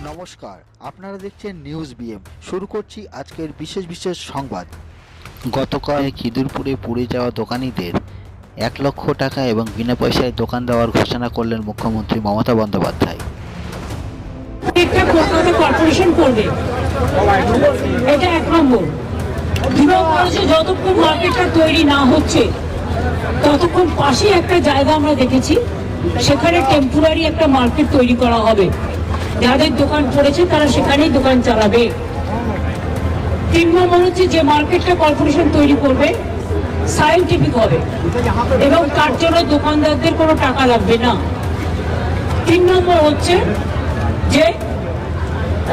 নমস্কার, আপনারা দেখছেন নিউজ বিএম। শুরু করছি আজকের বিশেষ বিশেষ সংবাদ। গতকাল খিদিরপুরে পুড়ে যাওয়া দোকানিদের 1 লক্ষ টাকা এবং বিনা পয়সায় দোকান দেওয়ার ঘোষণা করলেন মুখ্যমন্ত্রী মমতা বন্দ্যোপাধ্যায়। কলকাতা কর্পোরেশন করবে, এটা 1 নম্বর। যতক্ষণ মার্কেটটা তৈরি না হচ্ছে ততক্ষণ পাশে একটা জায়গা আমরা দেখেছি, সেখানে টেম্পোরারি একটা মার্কেট তৈরি করা হবে। যাদের দোকান পড়েছে তারা সেখানেই দোকান চালাবে। 3 নম্বর হচ্ছে যে মার্কেটটা কর্পোরেশন তৈরি করবে সায়েন্টিফিক হবে এবং তার জন্য দোকানদারদের কোনো টাকা লাগবে না। 3 নম্বর হচ্ছে যে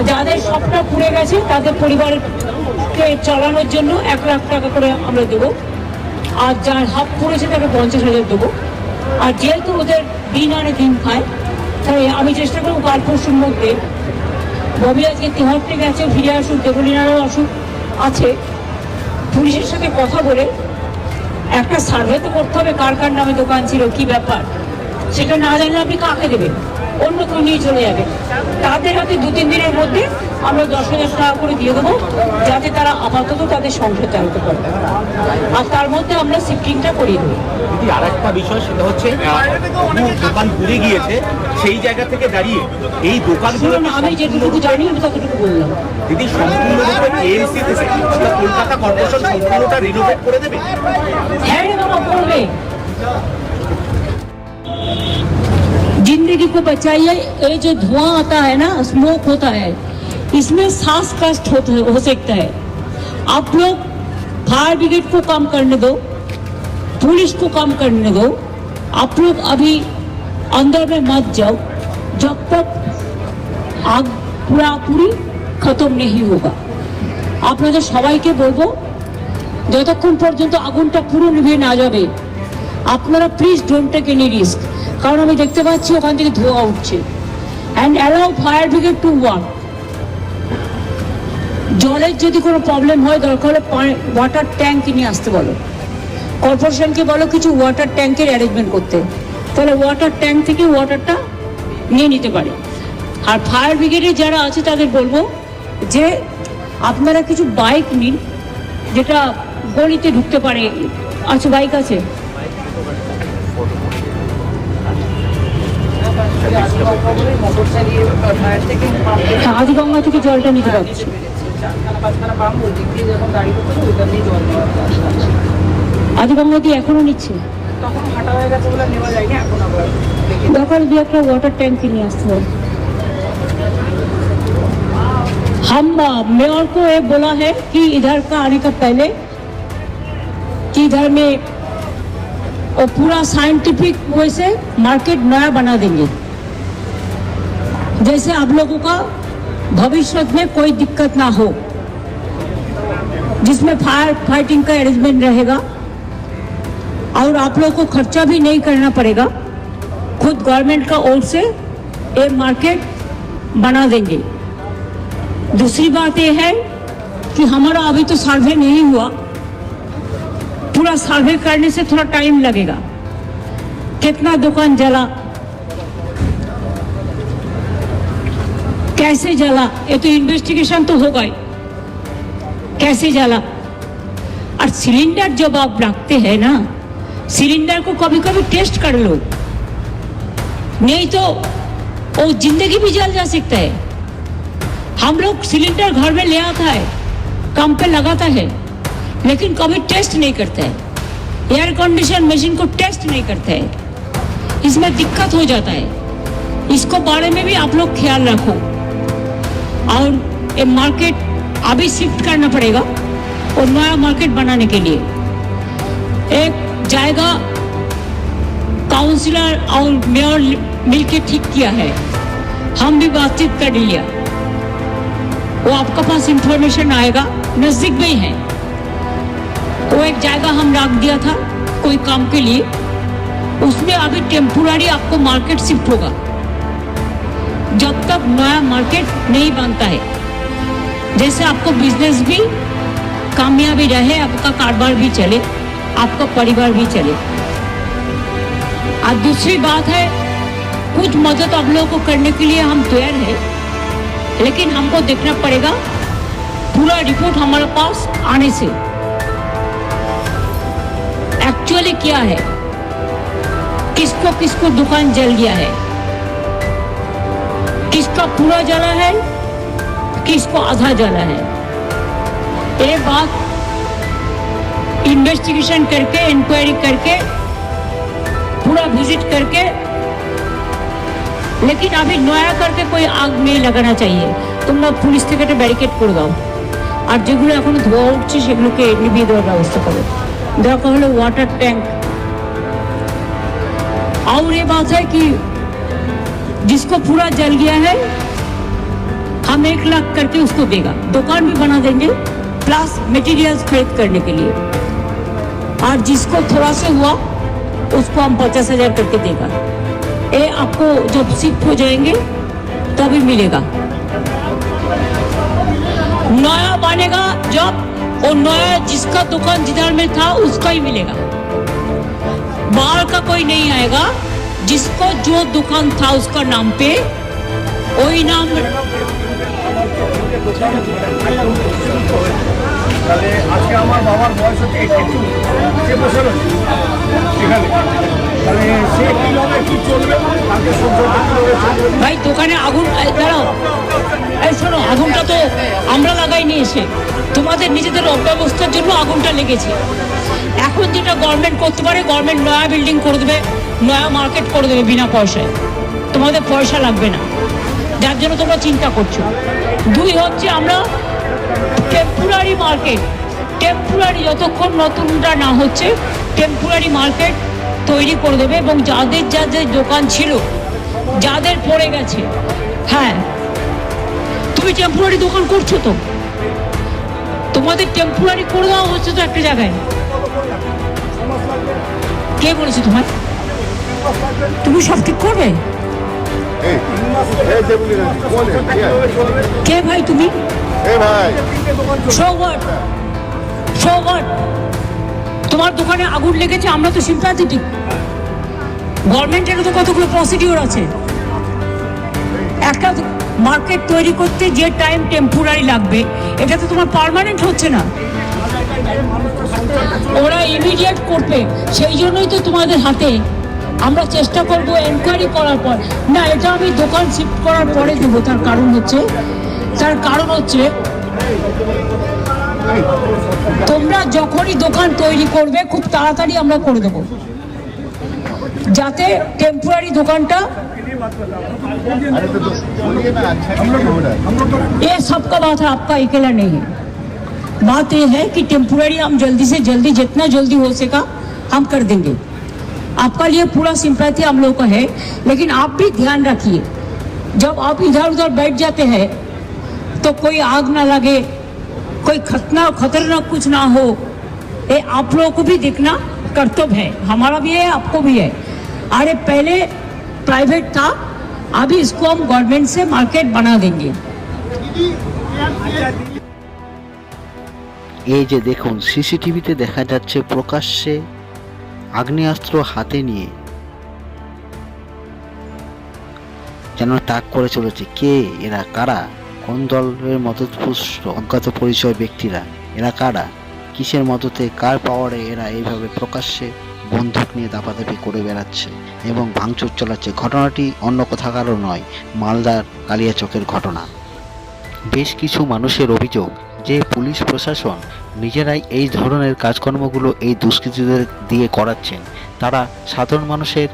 যাদের সবটা পুড়ে গেছে তাদের পরিবারকে চালানোর জন্য 1 লাখ টাকা করে আমরা দেবো, আর যার হাফ পড়েছে তাকে 50,000 দেবো। আর যেহেতু ওদের দিন আনে দিন খায়, তাই আমি চেষ্টা করবো কাল পরশুর মধ্যে, ববি আজকে তিহারটে গেছে, ফিরে আসুক, দেবলীনারও আসুক আছে, পুলিশের সাথে কথা বলে একটা সার্ভে তো করতে হবে কার কার নামে দোকান ছিল, কি ব্যাপার। সেটা না জানলে আপনি কাকে দেবেন? অন্য কেউ নিয়ে চলে যাবে। তাদের হাতে 2-3 দিনের মধ্যে আমরা 10,000 টাকা করে দিয়ে দেবো, যাতে তারা আপাতত তাদের সংসার চালাতে পারে, আর তার মধ্যে আমরা শিফটিংটা করিয়ে দেবো। আর একটা বিষয়, সেটা হচ্ছে দোকান পুড়ে গিয়েছে, সেই জায়গা থেকে দাঁড়িয়ে এই দোকানগুলো, আমি যেটুকু জানি আমি ততটুকু বললাম। দিদি সম্পূর্ণরূপে এএমসি থেকে কলকাতা কর্পোরেশন সম্পূর্ণটা রিনোভেট করে দেবে। হ্যাঁ রে বাবা, করবে। जिंदगी को बचाइए। ये जो धुआं आता है ना, स्मोक होता है, इसमें सांस कष्ट हो सकता है। आप लोग फायर ब्रिगेड को काम करने दो, पुलिस को काम करने दो। आप लोग अभी अंदर में मत जाओ जब तक आग पूरी खत्म नहीं होगा। আপনাদের সবাইকে বলবো, যতক্ষণ পর্যন্ত আগুনটা পুরো নিভে না যাবে আপনারা please don't take any risk. কারণ আমি দেখতে পাচ্ছি ওখান থেকে ধোঁয়া উঠছে। And allow fire brigade to work. জলের যদি কোনো প্রবলেম হয়, দরকার হলে ওয়াটার ট্যাঙ্ক নিয়ে আসতে বলো, কর্পোরেশনকে বলো কিছু ওয়াটার ট্যাঙ্কের অ্যারেঞ্জমেন্ট করতে, তাহলে ওয়াটার ট্যাঙ্ক থেকে ওয়াটারটা নিয়ে নিতে পারে। আর ফায়ার ব্রিগেডে যারা আছে তাদের বলবো যে আপনারা কিছু বাইক নিন, যেটা গলিতে ঢুকতে পারে। আচ্ছা, বাইক আছে? আদিগঙ্গা থেকে জলটা নিতে পারছি। আদিগঙ্গা দিয়ে এখনো নিচ্ছে, দরকার দিয়ে একটা ওয়াটার ট্যাঙ্ক নিয়ে আসতে হবে। हम मेयर को ये बोला है कि इधर का आने का पहले कि इधर में और पूरा साइंटिफिक वे से मार्केट नया बना देंगे, जैसे आप लोगों का भविष्य में कोई दिक्कत ना हो, जिसमें फायर फाइटिंग का अरेंजमेंट रहेगा और आप लोगों को खर्चा भी नहीं करना पड़ेगा। खुद गवर्नमेंट का ओर से ये मार्केट बना देंगे। दूसरी बात यह है कि हमारा अभी तो सर्वे नहीं हुआ, पूरा सर्वे करने से थोड़ा टाइम लगेगा। कितना दुकान जला, कैसे जला, ये तो इन्वेस्टिगेशन तो होगा ही, कैसे जला। और सिलेंडर जब आप रखते हैं ना, सिलेंडर को कभी कभी टेस्ट कर लो, नहीं तो वो जिंदगी भी जल जा सकता है। हम लोग सिलेंडर घर में ले आता है, काम पे लगाता है, लेकिन कभी टेस्ट नहीं करता है। एयर कंडीशन मशीन को टेस्ट नहीं करता है, इसमें दिक्कत हो जाता है। इसको बारे में भी आप लोग ख्याल रखो। और ये मार्केट अभी शिफ्ट करना पड़ेगा और नया मार्केट बनाने के लिए एक जाएगा। काउंसिलर और मेयर मिलके ठीक किया है, हम भी बातचीत कर लिया, वो आपका पास इंफॉर्मेशन आएगा, नजदीक में ही है। वो एक जगह हम रख दिया था कोई काम के लिए, उसमें अभी टेम्पोरारी आपको मार्केट शिफ्ट होगा जब तक नया मार्केट नहीं बनता है। जैसे आपको बिजनेस भी कामयाबी रहे, आपका कारोबार भी चले, आपका परिवार भी चले। और दूसरी बात है, कुछ मदद आप लोगों को करने के लिए हम तैयार है। लेकिन हमको देखना पड़ेगा पूरा रिपोर्ट हमारे पास आने से एक्चुअली क्या है, किसको किसको दुकान जल गया है, किसका पूरा जला है, किसको आधा जला है। ये बात इन्वेस्टिगेशन करके, इंक्वायरी करके, पूरा विजिट करके, लेकिन अभी नया करके कोई आग नहीं लगाना चाहिए। তোমরা পুলিশ থেকে একটা ব্যারিকেড করে দাও, আর যেগুলো এখন ধোয়া উঠছে সেগুলোকে নিভিয়ে দেওয়ার ব্যবস্থা করো। দরকার হলে वाटर टैंक। और ये बात है कि जिसको पूरा जल गया है हम 1 लाख करके उसको देगा, दुकान भी बना देंगे प्लस मटेरियल्स खरीद करने के लिए, और जिसको थोड़ा से हुआ उसको हम 50,000 करके देगा। ये आपको जब शिफ्ट हो जाएंगे तभी मिलेगा। नया बनेगा जब, और नया जिसका दुकान जिधर में था उसका ही मिलेगा, बाहर का कोई नहीं आएगा। जिसको जो दुकान था उसका नाम पे वही नाम। তাহলে আজকে আমার বাবার বয়স হচ্ছে 82, সে বসে রয়েছে সেখানে, তাহলে সে কীভাবে কি চলবে, তাকে সংসারটা কীভাবে চলবে? ভাই দোকানে আগুন, দাঁড়াও, এই শোনো, আগুনটা তো আমরা লাগাইনি এসে, তোমাদের নিজেদের অব্যবস্থার জন্য আগুনটা লেগেছে। এখন যেটা গভর্নমেন্ট করতে পারে, গভর্নমেন্ট নয়া বিল্ডিং করে দেবে, নয়া মার্কেট করে দেবে বিনা পয়সায়, তোমাদের পয়সা লাগবে না, যার জন্য তোমরা চিন্তা করছো। 2 হচ্ছে আমরা টেম্পোরারি মার্কেট, টেম্পোরারি যতক্ষণ নতুনটা না হচ্ছে টেম্পোরারি মার্কেট তৈরি করে দেবে, এবং যাদের যাদের দোকান ছিল, যাদের পড়ে গেছে, হ্যাঁ তুমি টেম্পোরারি দোকান করছো তো, তোমাদের টেম্পোরারি করে দেওয়া হচ্ছে তো একটা জায়গায়। কে বলেছে তোমার? তুমি সব ঠিক করবে? কে ভাই তুমি? তোমার দোকানে আগুন লেগেছে, আমরা তো সিম্প্যাথেটিক, গভর্নমেন্টেরও তো কতগুলো প্রসিডিওর আছে। একটা মার্কেট তৈরি করতে যে টাইম টেম্পোরারি লাগবে, এটা তো তোমার পার্মানেন্ট হচ্ছে না, ওরা ইমিডিয়েট করবে। সেই জন্যই তো তোমাদের হাতে, আমরা চেষ্টা করব এনকোয়ারি করার পর, না এটা আমি দোকান শিফট করার পরে দেবো। তার কারণ হচ্ছে তোমরা যখনই দোকান তৈরি করবে খুব তাড়াতাড়ি আমরা করে দেবো, যাতে টেম্পোরারি দোকানটা, ये सबका बात है, आपका अकेला नहीं है। बात ये है कि टेम्पोररी हम जल्दी से जल्दी, जितना जल्दी हो सका हम कर देंगे। आपका लिए पूरा सिंपैथी हम लोग का है, लेकिन आप भी ध्यान रखिए, जब आप इधर उधर बैठ जाते हैं तो कोई आग ना लगे, कोई खतरनाक कुछ ना हो। ये आप लोगों को भी देखना कर्तव्य है, हमारा भी है, आपको भी है। अरे पहले प्राइवेट था, अभी इसको हम गवर्नमेंट से मार्केट बना देंगे। এই যে দেখুন, সিসিটিভিতে দেখা যাচ্ছে প্রকাশ্যে আগ্নেয়াস্ত্র হাতে নিয়ে যেন তাক করে চলেছে। কে এরা? কারা? কোন দলের মদতপুষ্ট অজ্ঞাত পরিচয় ব্যক্তিরা? এরা কারা? কিসের মদতে, কার পাওয়ারে এরা এইভাবে প্রকাশ্যে বন্দুক নিয়ে দাপাদাপি করে বেড়াচ্ছে এবং ভাঙচুর চালাচ্ছে? ঘটনাটি অন্য কোথাকারও নয়, মালদার কালিয়াচকের ঘটনা। বেশ কিছু মানুষের অভিযোগ যে পুলিশ প্রশাসন নিজেরাই এই ধরনের কাজকর্মগুলো এই দুষ্কৃতীদের দিয়ে করাচ্ছেন। তারা সাধারণ মানুষের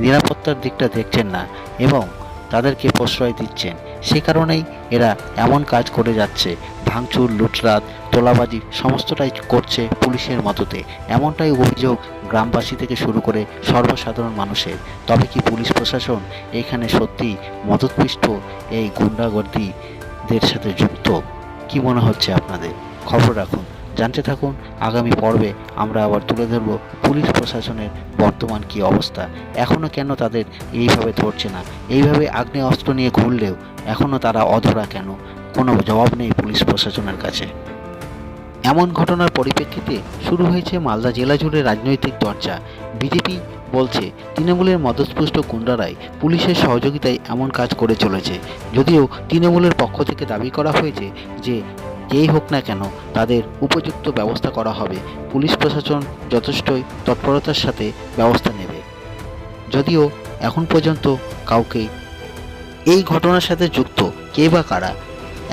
নিরাপত্তার দিকটা দেখছেন না এবং তাদেরকে প্রশ্রয় দিচ্ছেন। সে কারণেই এরা এমন কাজ করে যাচ্ছে, ভাঙচুর, লুটরাত, তোলাবাজি সমস্তটাই করছে পুলিশের মদতে। এমনটাই অভিযোগ গ্রামবাসী থেকে শুরু করে সর্বসাধারণ মানুষের। তবে কি পুলিশ প্রশাসন এখানে সত্যি মদতপৃষ্ট এই গুন্ডাগর্দিদের সাথে যুক্ত? কি মনে হচ্ছে আপনাদের? খবর রাখুন, জানতে থাকুন। আগামী পর্বে আমরা আবার তুলে ধরব পুলিশ প্রশাসনের বর্তমান কি অবস্থা, এখনও কেন তাদের এইভাবে ধরছে না, এইভাবে আগ্নেয় অস্ত্র নিয়ে ঘুরলেও এখনও তারা অধরা কেন? কোনো জবাব নেই পুলিশ প্রশাসনের কাছে। এমন ঘটনার পরিপ্রেক্ষিতে শুরু হয়েছে মালদা জেলা জুড়ে রাজনৈতিক চর্চা। বিজেপি বলছে তৃণমূলের মদতপুষ্ট গুন্ডারাই পুলিশের সহযোগিতায় এমন কাজ করে চলেছে। যদিও তৃণমূলের পক্ষ থেকে দাবি করা হয়েছে যে যেই হোক না কেন তাদের উপযুক্ত ব্যবস্থা করা হবে, পুলিশ প্রশাসন যথেষ্টই তৎপরতার সাথে ব্যবস্থা নেবে। যদিও এখন পর্যন্ত কাউকে এই ঘটনার সাথে যুক্ত কে বা কারা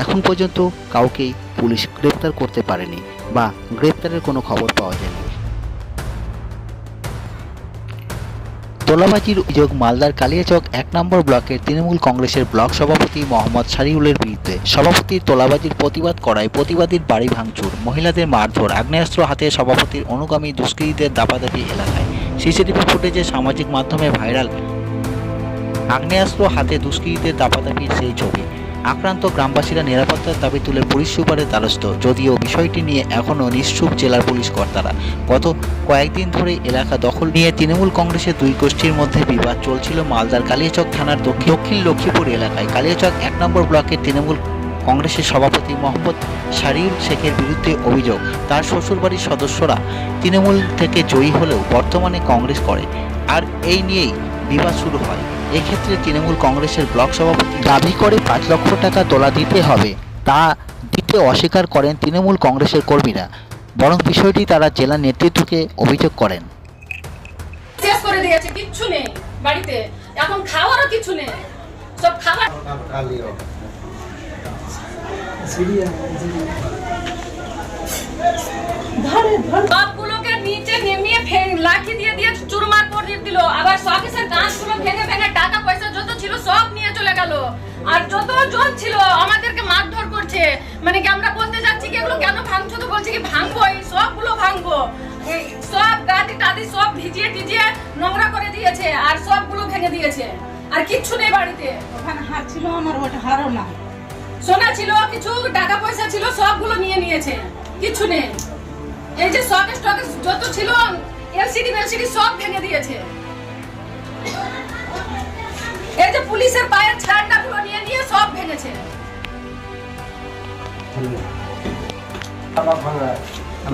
এখন পর্যন্ত কাউকেই পুলিশ গ্রেপ্তার করতে পারেনি বা গ্রেপ্তারের কোনো খবর পাওয়া যায়নি। তোলাবাজির অভিযোগ মালদার কালিয়াচক 1 নম্বর ব্লকের তৃণমূল কংগ্রেসের ব্লক সভাপতি মোহাম্মদ শারিউলের বিরুদ্ধে। সভাপতির তোলাবাজির প্রতিবাদ করায় প্রতিবাদীর বাড়ি ভাঙচুর, মহিলাদের মারধর, আগ্নেয়াস্ত্র হাতে সভাপতির অনুগামী দুষ্কৃতীদের দাপাদাপি এলাকায়। সিসিটিভি ফুটেজে সামাজিক মাধ্যমে ভাইরাল আগ্নেয়াস্ত্র হাতে দুষ্কৃতীদের দাপাদাপির সেই ছবি। আক্রান্ত গ্রামবাসীরা নিরাপত্তার দাবি তুলে পুলিশ সুপারের দ্বারস্থ। যদিও বিষয়টি নিয়ে এখনও নিশ্চুপ জেলার পুলিশ কর্তারা। গত কয়েকদিন ধরে এলাকা দখল নিয়ে তৃণমূল কংগ্রেসের দুই গোষ্ঠীর মধ্যে বিবাদ চলছিল মালদার কালিয়াচক থানার দক্ষিণ লক্ষ্মীপুর এলাকায়। কালিয়াচক 1 নম্বর ব্লকের তৃণমূল কংগ্রেসের সভাপতি মোহাম্মদ শারিউল শেখের বিরুদ্ধে অভিযোগ, তার শ্বশুরবাড়ির সদস্যরা তৃণমূল থেকে জয়ী হলেও বর্তমানে কংগ্রেস করে, আর এই নিয়েই বিবাদ শুরু হয়। এক্ষেত্রে তৃণমূল কংগ্রেসের ব্লক সভাপতি দাবি করে 5 লক্ষ টাকা তোলা দিতে হবে, তা দিতে অস্বীকার করেন তৃণমূল কংগ্রেসের কর্মীরা। বরং বিষয়টি তারা জেলা নেতৃত্বকে অভিযোগ করেন। শেষ করে দিয়েছে, কিচ্ছু নেই বাড়িতে, এখন খাওয়ারও কিছু নেই, সব খাবার সবগুলোকে নিচে নেমিয়ে লাঠি দিয়ে দিয়ে চুরমার করে দিল। আবার শোকেসের কাঁচগুলো ভেঙে ভেঙে টাকা পয়সা যত ছিল সব নিয়ে চলে গেল। আর যত জন ছিল আমাদেরকে মারধর করছে, মানে কি আমরা বলতে যাচ্ছি কি এগুলো কেন ভাঙছো, তো বলছে কি ভাঙবো, এই সবগুলো ভাঙবো, এই সব গাদি টাদি সব ভিজিয়ে টিজিয়ে নোংরা করে দিয়েছে আর সবগুলো ভেঙে দিয়েছে। আর কিচ্ছু নেই বাড়িতে, ওখানে হার ছিল আমার, ওটা হারও না, সোনা ছিল, কিছু টাকা পয়সা ছিল, সবগুলো নিয়ে নিয়েছে, কিচ্ছু নেই। এই যে শোকেস টকেস যত ছিল এলসিডি মেলসিডি সব ভেঙে দিয়েছে। এই যে পুলিশের পায়ের ছাড়নাগুলো নিয়ে নিয়ে সব ভেঙেছে।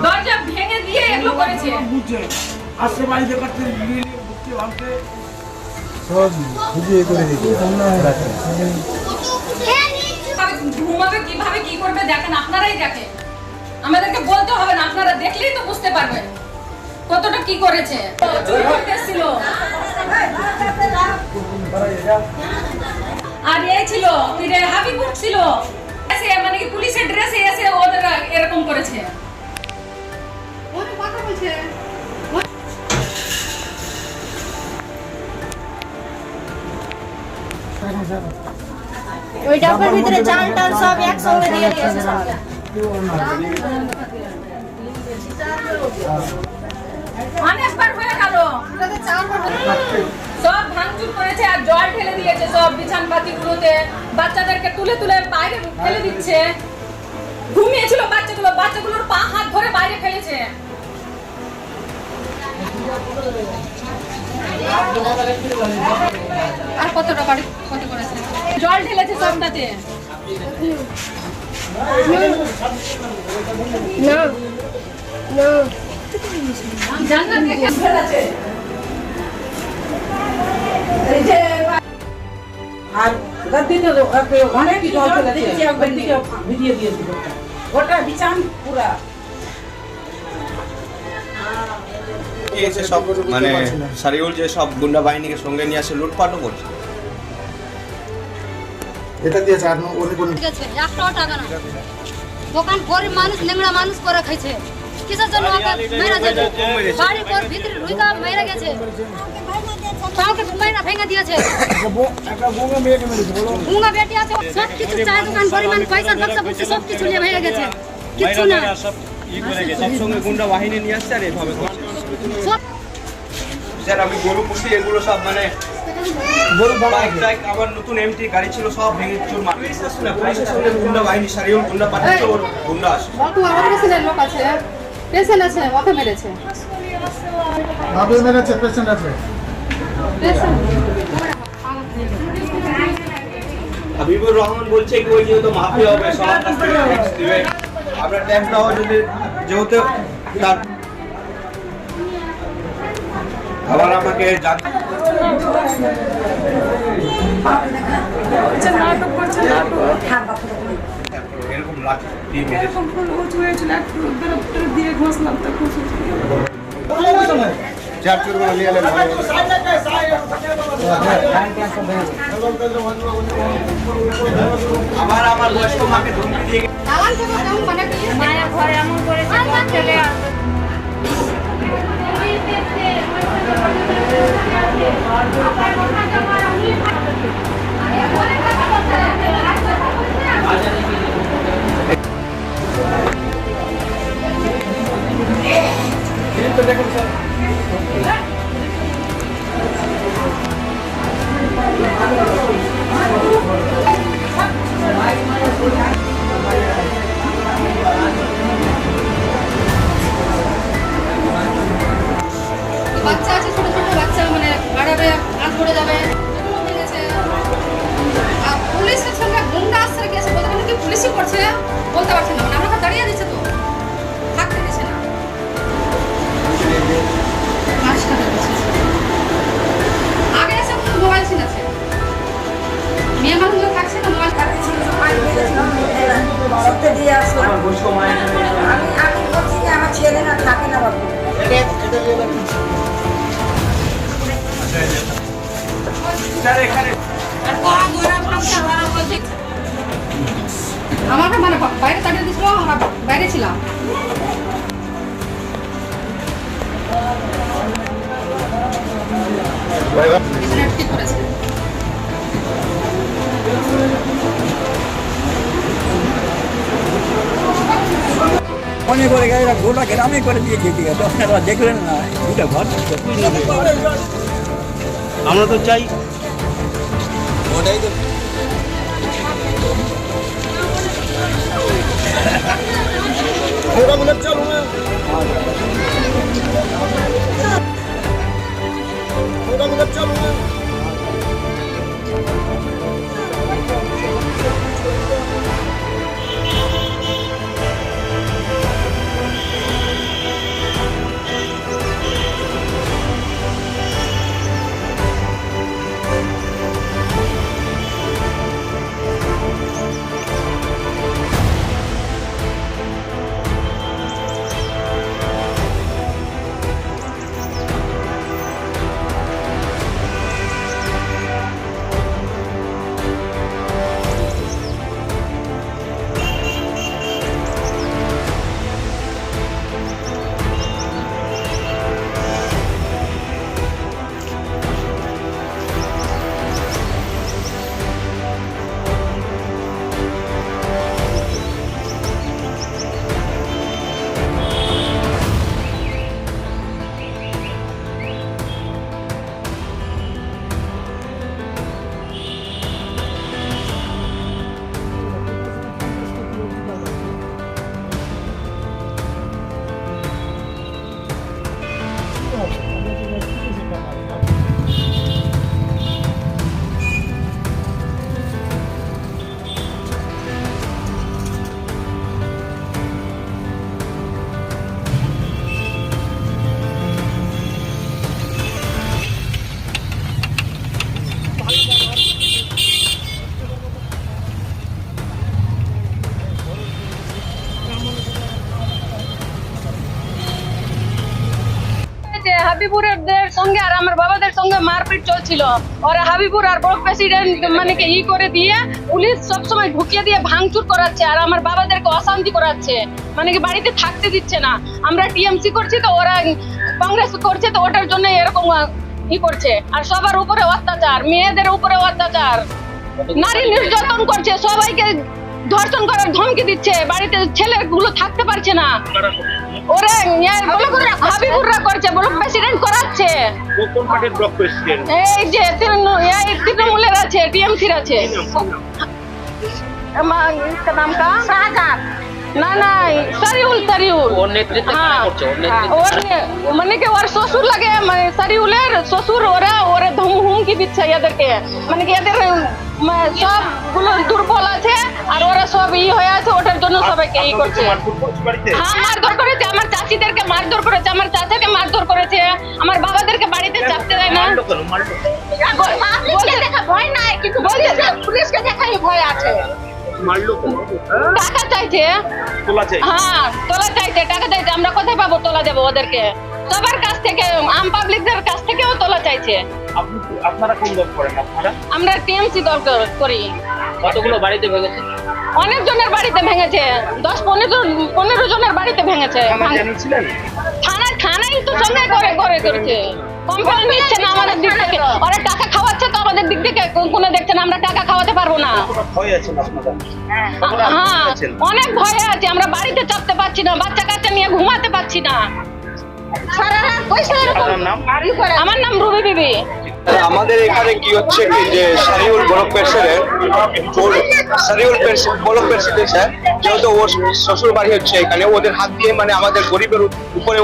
দরজা ভেঙে দিয়ে এগুলো করেছে। আসছে বাড়িতে কাটতে বুঝতে ভাবতে ঘুমাবে কিভাবে, কি করবে দেখেন, আপনারাই দেখেন, আমাদেরকে বলতে হবে না, আপনারা দেখলেই তো বুঝতে পারবেন কতটা কি করেছে। চুরি করতে এসেছিল, আর এই ছিল হাবিবুর ছিল, এসে মানে কি পুলিশের ড্রেসে এসে ওদের এরকম করেছে। কথা বলছে ওই ডাবের ভিতরে চাল টাল সব একসঙ্গে দিয়ে দিয়েছে সব। অনেকবার হয়ে গেল, সব ভাঙচুর করেছে আর জল ঢেলে দিয়েছে সব বিছানপাতি গুলোতে, বাচ্চাদেরকে তুলে তুলে বাইরে ফেলে দিচ্ছে। ঘুমিয়েছিল বাচ্চাগুলোর পা হাত ধরে বাইরে ফেলেছে। আর কতটা বাড়ি ক্ষতি করেছে, জল ঢেলেছে সবটাতে। জানলা থেকে ফেলেছে। আর গদ্দিতে অনেক জল ফেলেছে, গদ্দিকে ভিজিয়ে দিয়েছিল, ওটা বিছান পুরা। এসে সব মানে শারিউল যে সব গুন্ডা বাহিনীকে সঙ্গে নিয়ে আসে লুটপাটও করছে। এটা দিয়েছে আর উনি কোন ঠিক আছে, 1 টাকা না, দোকান গরিব মানুষ লেংড়া মানুষ করে খাইছে, কিসের জন্য ওকে মেরা দিয়েছে, বাড়ি পর ভিতরে ঢুকা মেরা গেছে, কাউকে মেরা ভেঙে দিয়েছে, একটা বোমা মেয়েকে মেরেছে বলো। উঙ্গা বেটি আছে, সব কিছু চায় দোকান পরিমাণ পয়সা ব্যবসা করছে, সব কিছু নিয়ে ভেঙে গেছে, কিছু না সব সঙ্গে গুন্ডা বাহিনী নিয়ে আসছে আর এভাবে সব। স্যার আমি গরু পুষি, এগুলো সব মানে গরু বাইক টাইক আমার নতুন এমটি গাড়ি ছিল সব ভেঙে চুর মার না। পুলিশের সঙ্গে গুন্ডা বাহিনী শারিউল গুন্ডা পাঠাচ্ছে, ওর গুন্ডা আসে। আমার পেশেন্টের লোক আছে, পেশেন্ট আছে, ওকে মেরেছে। ভাবে মেরেছে, পেশেন্ট আছে। হাবিবুর রহমান বলছে কি ওই যেহেতু মাফিয়া হবে সবার কাছ থেকে ট্যাক্স দিবে, আমরা ট্যাক্স দেওয়া যদি যেহেতু তার আবার আমাকে জানতে নাটক করছে নাটক এরকম লাঠি দিয়ে মেরেছে। এরকম ফুল হয়েছিল একটু দিয়ে ঘষলাম তো খুশি चार चूर वाला लिया ले আবার আমার বয়স্ক মাকে ধমকি দিয়ে দালান থেকে কেমন মানে মায়া ঘরে এমন করেছে চলে আসে বাচ্চা আছে ছোট ছোট বাচ্চা মানে বাড়াবে হাত পড়ে যাবে এগুলো হয়ে গেছে আর পুলিশের সঙ্গে গুন্ডা আশ্রয় গেছে বলতে পারেন কি পুলিশই করছে বলতে পারছে না মানে আমাকে দাঁড়িয়ে দিচ্ছে তো থাকতে দিচ্ছে না মাস্টার দিচ্ছে আগে এসে মোবাইল ছিনাচ্ছে মেয়ে মানুষগুলো থাকছে না মোবাইল সত্যি দিয়ে আসলাম আমার বয়স্ক মায়ের আমি বলছি যে আমার ছেলে না থাকে না বাবু স্যার এখানে আমাকে মানে বাইরে তাড়িয়ে দিচ্ছিল আমরা বাইরে ছিলাম এখানে ঠিক করেছে মনে করে গেছে গোটা গ্রামে করে দিয়েছে ঠিক আছে আপনারা দেখলেন না দুটা ঘর আমরা তো চাই ওটাই তো पूरा मिनट चलो मैं पूरा मिनट चलो मैं হাবিবুরের সঙ্গে আর আমার বাবাদের সঙ্গে মারপিট চলছিল ওরা হাবিবুর আর ব্লক প্রেসিডেন্ট মানে কি করে দিয়ে পুলিশ সবসময় ঢুকিয়ে দিয়ে ভাঙচুর করাচ্ছে আর আমার বাবাদেরকে অশান্তি করাচ্ছে মানে কি বাড়িতে থাকতে দিচ্ছে না আমরা টিএমসি করছি তো ওরা কংগ্রেস করছে তো ওটার জন্য এরকম করছে আর সবার উপরে অত্যাচার মেয়েদের উপরে অত্যাচার নারী নির্যাতন করছে সবাইকে ধর্ষণ করার ধমকি দিচ্ছে বাড়িতে ছেলেগুলো থাকতে পারছে না ওরা হাবিবুররা করছে ব্লক প্রেসিডেন্ট করাচ্ছে কোন পার্টির ব্লক প্রেসিডেন্ট এই যে তৃণমূলের আছে টিএমসির আছে इसका नाम का शाहजहां না না সারিউল ওর নেতৃত্বে কারা করছে? ওর নেতৃত্বে ওর মানে কি ওর শ্বশুর লাগে মানে সারিউলের শ্বশুর ওরা হুমকি দিচ্ছে এদেরকে মানে কি এদের সবগুলো দুর্বল আছে আর ওরা সব হয়ে আছে ওটার জন্য সবাইকে করছে। হ্যাঁ মারধর করেছে, আমার চাচিদেরকে মারধর করেছে, আমার চাচাকে মারধর করেছে, আমার বাবাদেরকে বাড়িতে চাপতে দেয় না। ভয় নাই কিন্তু বলছে পুলিশকে দেখাই ভয় আছে। টাকা চাইছে, হ্যাঁ তোলা চাইছে, টাকা চাইছে। আমরা কোথায় পাবো তোলা দেবো ওদেরকে? সবার কাছ থেকে, আম পাবলিকদের কাছ থেকেও তোলা চাইছে। আপনারা কোন দল করেন? আমরা টিএমসি দল করি। কতগুলো বাড়িতে ভেঙেছে? অনেক জনের বাড়িতে ভেঙেছে, 10-15 জনের বাড়িতে ভেঙেছে। থানায় তো সঙ্গে করে করেছে, কমপ্লেন নিচ্ছে না আমাদের দিক থেকে। ওরা টাকা খাওয়াচ্ছে তো আমাদের দিক থেকে কোনো দেখছে না, আমরা টাকা খাওয়াতে পারবো না। হ্যাঁ অনেক ভয়ে আছে, আমরা বাড়িতে চাপতে পারছি না, বাচ্চা কাচ্চা নিয়ে ঘুমাতে পারছি না। আমার নাম রুবি বিবি। আমাদের এখানে কি হচ্ছে কি যে সারিউল ব্লক প্রেসিডেন্ট স্যার, যেহেতু ওর শ্বশুর বাড়ি হচ্ছে এখানে, ওদের হাত দিয়ে মানে আমাদের গরিবের উপরে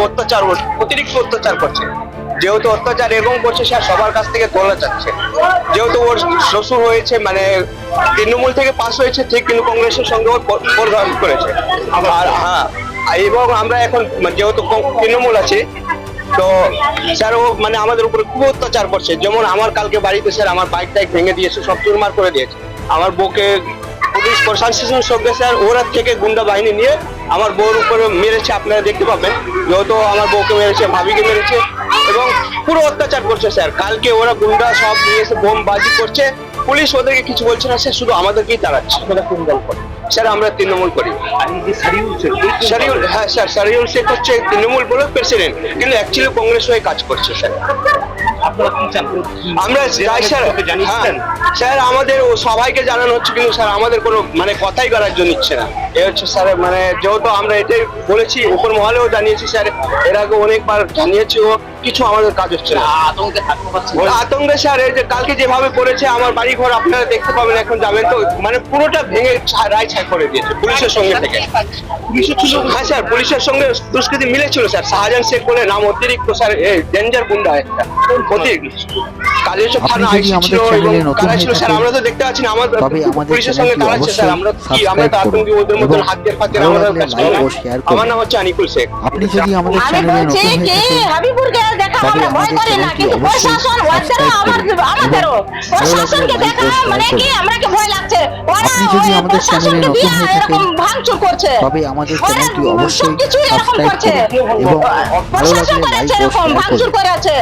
অতিরিক্ত অত্যাচার করছে। যেহেতু অত্যাচার এরকম করছে স্যার, সবার কাছ থেকে তোলা যাচ্ছে। যেহেতু ওর শ্বশুর হয়েছে মানে তৃণমূল থেকে পাস হয়েছে ঠিক, কিন্তু কংগ্রেসের সঙ্গে ওর প্রোগ্রাম করেছে। আর হ্যাঁ, এবং আমরা এখন যেহেতু তৃণমূল আছে তো স্যার ও মানে আমাদের উপরে খুব অত্যাচার করছে। যেমন আমার কালকে বাড়িতে স্যার আমার বাইক টাইক ভেঙে দিয়েছে, সব চুরমার করে দিয়েছে। আমার বউকে পুলিশ প্রশাসনের সঙ্গে স্যার ওরা থেকে গুন্ডা বাহিনী নিয়ে আমার বউর উপরে মেরেছে, আপনারা দেখতে পাবেন। যেহেতু আমার বউকে মেরেছে, ভাবিকে মেরেছে এবং পুরো অত্যাচার করছে স্যার। কালকে ওরা গুন্ডা সব নিয়ে এসে বোমবাজি করছে, পুলিশ ওদেরকে কিছু বলছে না স্যার, শুধু আমাদেরকেই তাড়াচ্ছে। স্যার আমরা তৃণমূল করি। সারিউল, হ্যাঁ স্যার, সারিউল শেখ হচ্ছে তৃণমূল ব্লক প্রেসিডেন্ট, কিন্তু অ্যাকচুয়ালি কংগ্রেস হয়ে কাজ করছে স্যার। আমরা যাই স্যার, স্যার আমাদের সবাইকে জানানো হচ্ছে, কিন্তু স্যার আমাদের কোনো মানে কথাই করার জন্য ইচ্ছে না। এ হচ্ছে স্যার মানে যেহেতু আমরা এটাই বলেছি, উপর মহলেও জানিয়েছি স্যার, এর আগে অনেকবার জানিয়েছি, ও কিছু আমাদের কাজ হচ্ছে না। আতঙ্কে স্যার এই যে কালকে যেভাবে করেছে আমার বাড়ি ঘর আপনারা দেখতে পাবেন, এখন যাবেন তো মানে পুরোটা ভেঙে রায় ছাই করে দিয়েছে পুলিশের সঙ্গে থেকে। হ্যাঁ স্যার, পুলিশের সঙ্গে দুষ্কৃতি মিলেছিল স্যার। শাহজাহান শেখ বলে নাম, অতিরিক্ত স্যার ডেঞ্জার গুন্ডা একটা অতিরিক্ত। কালেশ্বর থানা আইসি ছিল এবং কারা ছিল স্যার, আমরা তো দেখতে পাচ্ছি না। আমাদের পুলিশের সঙ্গে তাড়াচ্ছে স্যার, আমরা কি আমরা তো আতঙ্কি ওদের মতন হাতের ফাতের আমাদের কাছে। আমার নাম হচ্ছে আনিকুল শেখ। আপনি যদি আমাদের চ্যানেলে নতুন হয়ে থাকেন হাবিবুরকে দেখা আমরা ভয় করি না, কিন্তু প্রশাসন ওদেরও আমাদেরও প্রশাসনকে দেখা মানে কি আমরা কি ভয় লাগছে। আপনি যদি আমাদের চ্যানেলে নতুন হয়ে থাকেন ভাঙচুর করছে, তবে আমাদের চ্যানেলটি অবশ্যই সাবস্ক্রাইব করছে করুন এবং ভালো প্রশাসন লাগলে লাইক করেছে, ও শেয়ার ভাঙচুর করুন। করেছে।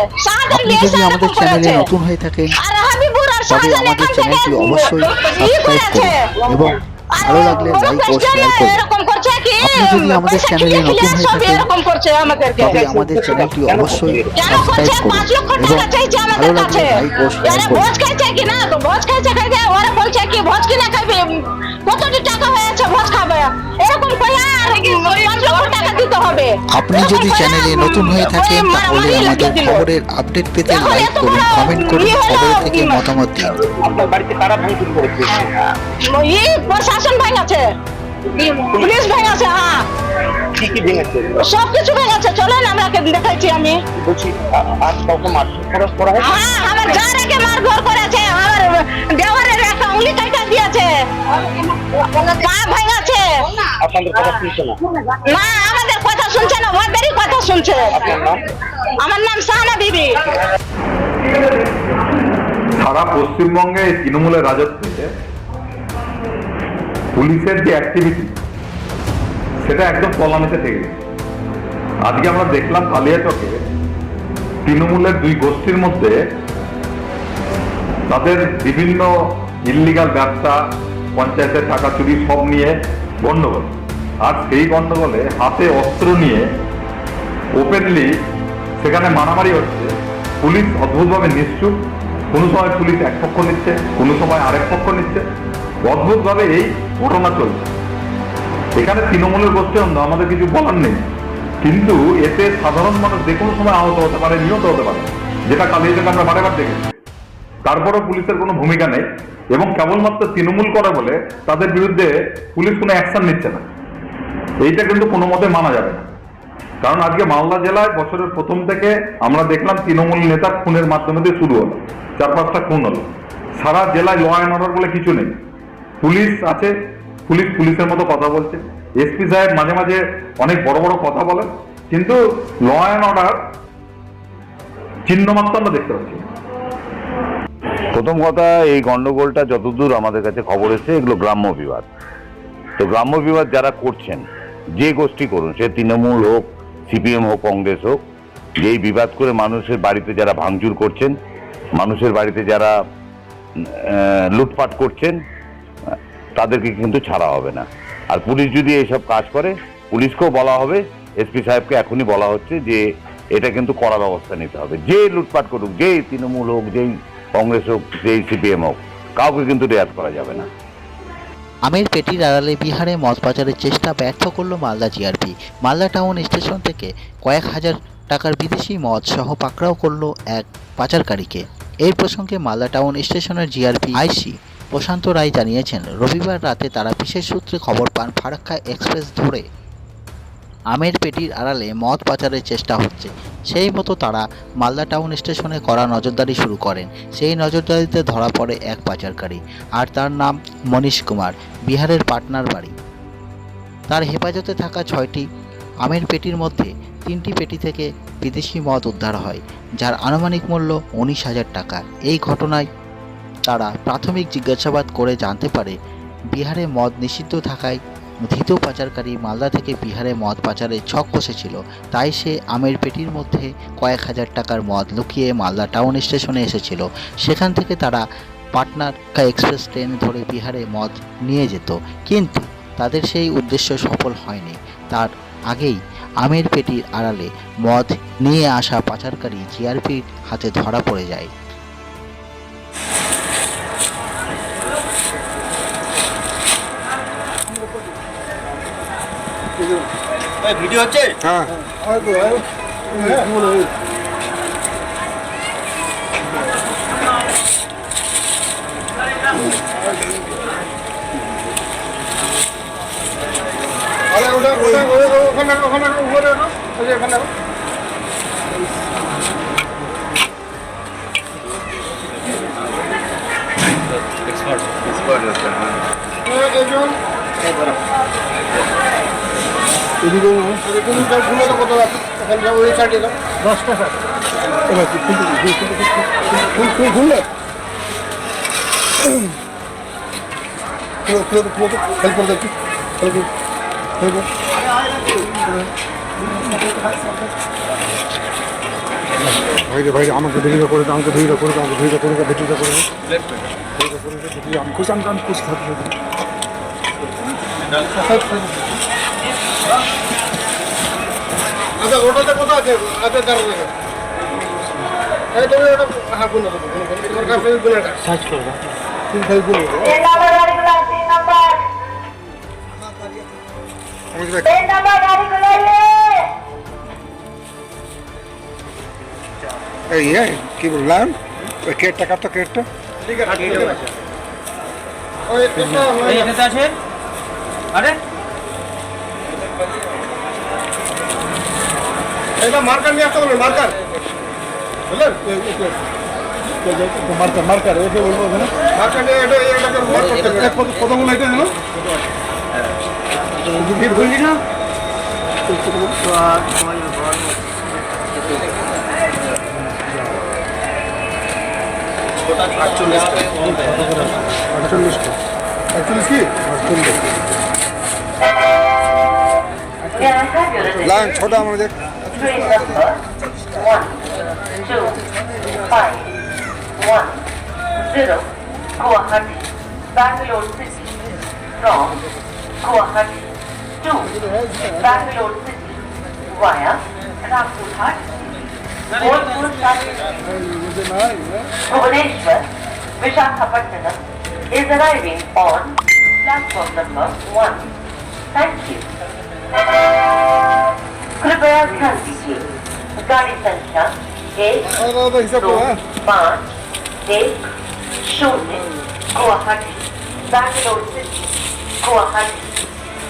আপনি যদি আমাদের চ্যানেলে নতুন হয়ে থাকেন আর হাবিবুর আর তবে শাহজাহান আমাদের এখান থেকে চ্যানেলটি অবশ্যই সাবস্ক্রাইব করুন এবং ভালো লাগলে লাইক ও শেয়ার করুন। এরকম করছে কি আপনি যদি আমাদের চ্যানেলে নতুন হয়ে সব থাকেন এরকম করছে আমাদেরকে। তবে আমাদের চ্যানেলটি অবশ্যই কেন করছে? সাবস্ক্রাইব করুন 5 লক্ষ এবং টাকা চাইছে ভালো আমাদের লাগলে কাছে। লাইক ও শেয়ার যারা করুন। ভোজ খাইছে কি না, তো ভোজ খাইছে খাইছে ওরা বলছে কি ভোজ কিনা খাইবে, কতটি টাকা হয়েছে ভোজ খাবে, এরকম কইয়া 5 লক্ষ টাকা দিতে হবে। আপনি যদি চ্যানেলে নতুন হয়ে থাকেন তাহলে আমাদের খবরের আপডেট পেতে লাইক করুন, কমেন্ট করুন, খবরের থেকে মতামত দিন। আপনার বাড়িতে কারা ভাঙচুর করেছে? প্রশাসন ভেঙেছে, পুলিশ ভেঙেছে, হ্যাঁ কি কি ভেঙেছে? সবকিছু ভেঙেছে। চলেন আমরা দেখাইছি। আমি বলছি আজ কাউকে মারধর করা হয়েছে? হ্যাঁ আমার যারাকে মারধর করেছে, আমার দেওয়ারের একটা উঙ্গলি কাটা দিয়েছে, পা ভেঙেছে। আপনাদের কথা শুনছে না? না আমাদের কথা শুনছে না, ওদেরই কথা শুনছে। আপনার নাম? আমার নাম সাহানা বিবি। সারা পশ্চিমবঙ্গে তৃণমূলের রাজত্বে পুলিশের যে অ্যাক্টিভিটি সেটা একদম তলানিতে থেকে গেছে। আজকে আমরা দেখলাম কালিয়াচকে তৃণমূলের দুই গোষ্ঠীর মধ্যে তাদের বিভিন্ন ইল্লিগাল ব্যবসা, পঞ্চায়েতের টাকা চুরি সব নিয়ে গন্ডগোল। আর সেই গন্ডগোলে হাতে অস্ত্র নিয়ে ওপেনলি সেখানে মারামারি হচ্ছে। পুলিশ অদ্ভুতভাবে নিশ্চুপ, কোনো সময় পুলিশ এক পক্ষ নিচ্ছে, কোনো সময় আরেক পক্ষ নিচ্ছে, অদ্ভুতভাবে এই ঘটনা চলছে। এখানে তৃণমূলের গোষ্ঠী আমাদের কিছু বলার নেই, কিন্তু এতে সাধারণ মানুষ যে কোনো সময় আহত হতে পারে, নিহত হতে পারে, যেটা কালিয়াচকে আমরা বারেবার দেখেছি। তারপরেও পুলিশের কোনো ভূমিকা নেই এবং কেবলমাত্র তৃণমূল করে বলে তাদের বিরুদ্ধে পুলিশ কোনো অ্যাকশন নিচ্ছে না। এইটা কিন্তু কোনো মতে মানা যাবে না। কারণ আজকে মালদা জেলায় বছরের প্রথম থেকে আমরা দেখলাম তৃণমূল নেতা খুনের মাধ্যমে দিয়ে শুরু হলো, 4-5টা খুন হলো। সারা জেলায় ল অ্যান্ড অর্ডার বলে কিছু নেই। পুলিশ আছে, পুলিশের মতো কথা বলছে। এসপি সাহেব মাঝে মাঝে অনেক বড় বড় কথা বলেন, কিন্তু ল অ্যান্ড অর্ডার চিহ্নমাত্র আমরা দেখতে পাচ্ছি। প্রথম কথা, এই গন্ডগোলটা যতদূর আমাদের কাছে খবর এসেছে, এগুলো গ্রাম্য বিবাদ। তো গ্রাম্য বিবাদ যারা করছেন, যে গোষ্ঠী করুন, সে তৃণমূল হোক, সিপিএম হোক, কংগ্রেস হোক, যেই বিবাদ করে মানুষের বাড়িতে যারা ভাঙচুর করছেন, মানুষের বাড়িতে যারা লুটপাট করছেন, তাদেরকে কিন্তু ছাড়া হবে না। আর পুলিশ যদি এইসব কাজ করে, পুলিশকেও বলা হবে, এসপি সাহেবকে এখনই বলা হচ্ছে যে এটা কিন্তু কড়া ব্যবস্থা নিতে হবে। যে লুটপাট করুক, যেই তৃণমূল হোক, যেই কংগ্রেস হোক, যেই সিপিএম হোক, কাউকে কিন্তু রেয়াত করা যাবে না। আমের পেটির আড়ালে বিহারে মদ পাচারের চেষ্টা ব্যর্থ করল Malda GRP. Malda town station থেকে কয়েক হাজার টাকার বিদেশি মদ সহ পাকড়াও করল এক পাচারকারীকে। এই প্রসঙ্গে মালদা টাউন স্টেশনের জিআরপি আইসি প্রশান্ত রায় জানিয়েছেন, রবিবার রাতে তারা বিশেষ সূত্রে খবর পান ফারাক্কা এক্সপ্রেস ধরে আমের পেটির আড়ালে মদ পাচারের চেষ্টা হচ্ছে। সেই মতো তারা মালদা টাউন স্টেশনে কড়া নজরদারি শুরু করেন। সেই নজরদারিতে ধরা পড়ে এক পাচারকারী, আর তার নাম মনীশ কুমার, বিহারের পাটনার বাড়ি। তার হেফাজতে থাকা 6টি আমের পেটির মধ্যে 3টি পেটি থেকে বিদেশি মদ উদ্ধার হয়, যার আনুমানিক মূল্য 19,000 টাকা। এই ঘটনায় তারা প্রাথমিক জিজ্ঞাসাবাদ করে জানতে পারে বিহারে মদ নিষিদ্ধ থাকায় ধৃত পাচারকারী মালদা থেকে বিহারে মদ পাচারের ছক কষেছিল। তাই সে আমের পেটির মধ্যে কয়েক হাজার টাকার মদ লুকিয়ে মালদা টাউন স্টেশনে এসেছিল। সেখান থেকে তারা পাটনার এক্সপ্রেস ট্রেন ধরে বিহারে মদ নিয়ে যেত, কিন্তু তাদের সেই উদ্দেশ্য সফল হয়নি। তার আগেই আমের পেটির আড়ালে মদ নিয়ে আসা পাচারকারী জিআরপির হাতে ধরা পড়ে যায়। ভিডিও হচ্ছে? হ্যাঁ। ভাই আমাকে ভিডিও করে দাও, আমাকে ভিডিও করে দাও, আমাকে ভিডিও করে দাও, ভিডিও করে দাও, আমি খুশি, আমি খুশি থাকবো। আচ্ছা ওটাতে কোথা আছে? আচ্ছা দাঁড়ানো এই তুমি ওটা হ্যাঁ গুণ দেবো, তোমার কাছে গুণের কাজ সার্চ করবো, তুমি খালি গুণ দেবো। এই নাম্বার গাড়িগুলো আছে, এই নাম্বার গাড়িগুলো এই কি বললাম, কেটটা কাটতো, কেটটা ঠিক আছে, ওই এটা আছে। আরে এটা মার্কার নিয়ে আসতে বলবেন, মার্কার বুঝলেন, মার্কার মার্কার এসে বলবো ওখানে মার্কার নিয়ে এটাকে মার্ক করতে হবে। কতগুলো এটা জানো বুঝলি না? লাইন ছোট আমাদের Guwahati, Bangalore City, from Guwahati to Bangalore City via Rampurhat, Bhubaneswar, Visakhapatnam is arriving on platform number 1. Thank you. कृपया ध्यान दीजिए, गाड़ी संख्या 1-5-1-0 गुवाहाटी बैंगलोर सिटी गुवाहाटी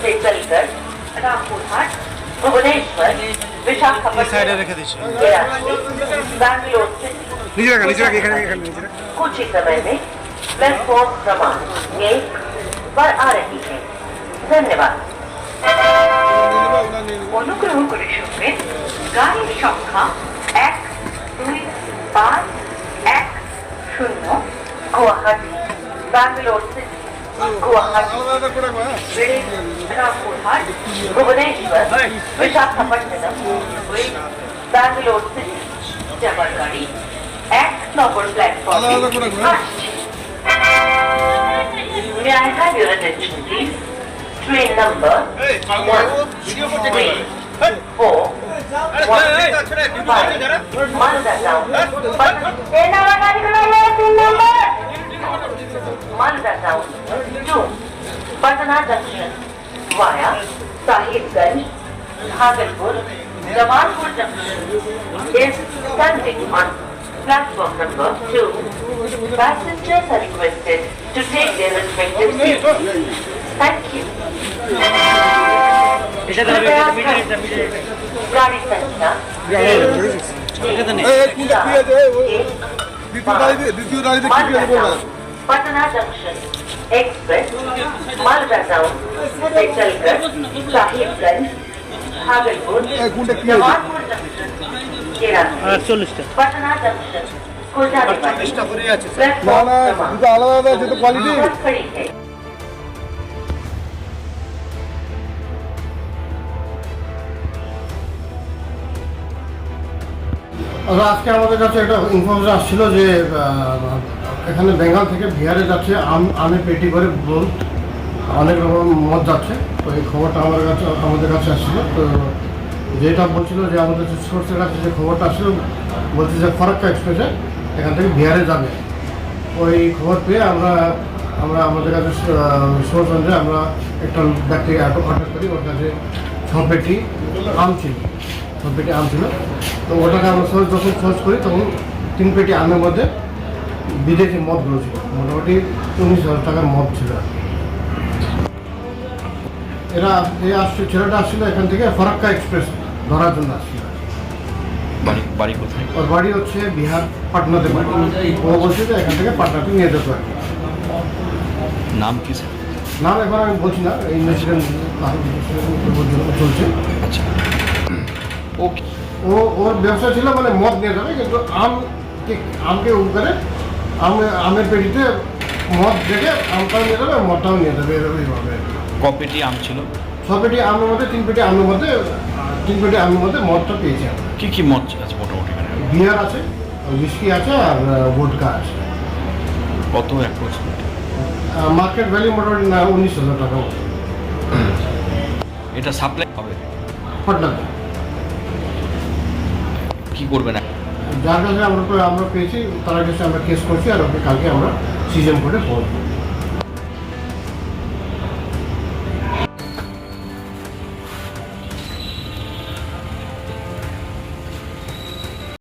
से चलकर रामपुरहाट, भुवनेश्वर, विशाखापट्टनम, बैंगलोर से कुछ ही समय में प्लेटफॉर्म क्रमांक 1 पर आ रही है। धन्यवाद। অনুগ্রহ করে শুনবেন গাড়ির সংখ্যা 12510 গুয়াহাটি, ব্যাঙ্গালোর সিটি, গুয়াহাটি, রামপুরহাট, ভুবনেশ্বর, বিশাখাপট্টনম, ব্যাঙ্গালোর সিটি যাবার গাড়ি 1 নম্বর প্ল্যাটফর্মে আসছে। May I have your attention, please? Train number 134 Malda Town, Malda Town to Patna Junction via Sahibganj, Bhagalpur, Jamalpur Junction is standing on platform number 2. Passengers are requested to take their respective seats. Thank you. गाड़ी संख्या Patna junction express Malda town से चलकर Sahibganj, Bhagalpur, Jamalpur junction के रास्ते Patna junction को जाने वाली platform खड़ी है। আজকে আমাদের কাছে একটা ইনফরমেশন আসছিল যে এখানে বেঙ্গল থেকে বিহারে যাচ্ছে আমের পেটি করে অনেক রকম মদ যাচ্ছে। তো এই খবরটা আমাদের কাছে আসছিল। তো যেটা বলছিল যে আমাদের সোর্সের কাছে যে খবরটা আসছিল বলছে যে ফরাক্কা এক্সপ্রেসে এখান থেকে বিহারে যাবে। ওই খবর পেয়ে আমরা আমাদের কাছে সোর্স অনুযায়ী আমরা একটা ব্যক্তিকে অর্ডার করি। ওর কাছে 6 পেটি আম ছিল, 6 পেটি আম ছিল। তো ওটাকে আমরা যখন খোঁজ করি তখন 3 পেটি আমের মধ্যে বিদেশি মদগুলো ছিল, মোটামুটি 19,000 টাকার মদ ছিল। ছেলেটা আসছিল এখান থেকে ফরাক্কা এক্সপ্রেস ধরার জন্য আসছিল। ওর বাড়ি হচ্ছে বিহার, পাটনাতে বাড়ি। ও বলছে যে এখান থেকে পাটনাতে নিয়ে যেতে পারে। নাম কি স্যার? নাম এখন আমি বলছি না, ইনভেস্টিগেশন চলছে। আচ্ছা, ওর ব্যবসা ছিল মানে মদ নিয়ে যাবে, কিন্তু আমকে করে আমের পেটিতে মদ দেখে আমটাও নিয়ে যাবে, মদটাও নিয়ে যাবে, এরকমইভাবে। ক পেটি আম ছিল? 6 পেটি আমের মধ্যে 3 পেটি আমের মধ্যে মদটা পেয়েছি আমরা। কি কি মদ আছে মোটামুটি? বিয়ার আছে, উইস্কি আছে, আর ভোডকা আছে। কত অ্যাপ্রক্সিমেট? মার্কেট ভ্যালু মোটামুটি 19,000 টাকা। এটা সাপ্লাই হবে পাটনাতে। কি করবেন? যার কাছে আমরা পেয়েছি তার কাছে আমরা কেস করছি, আর ওকে কালকে আমরা সিজন করে পড়বো।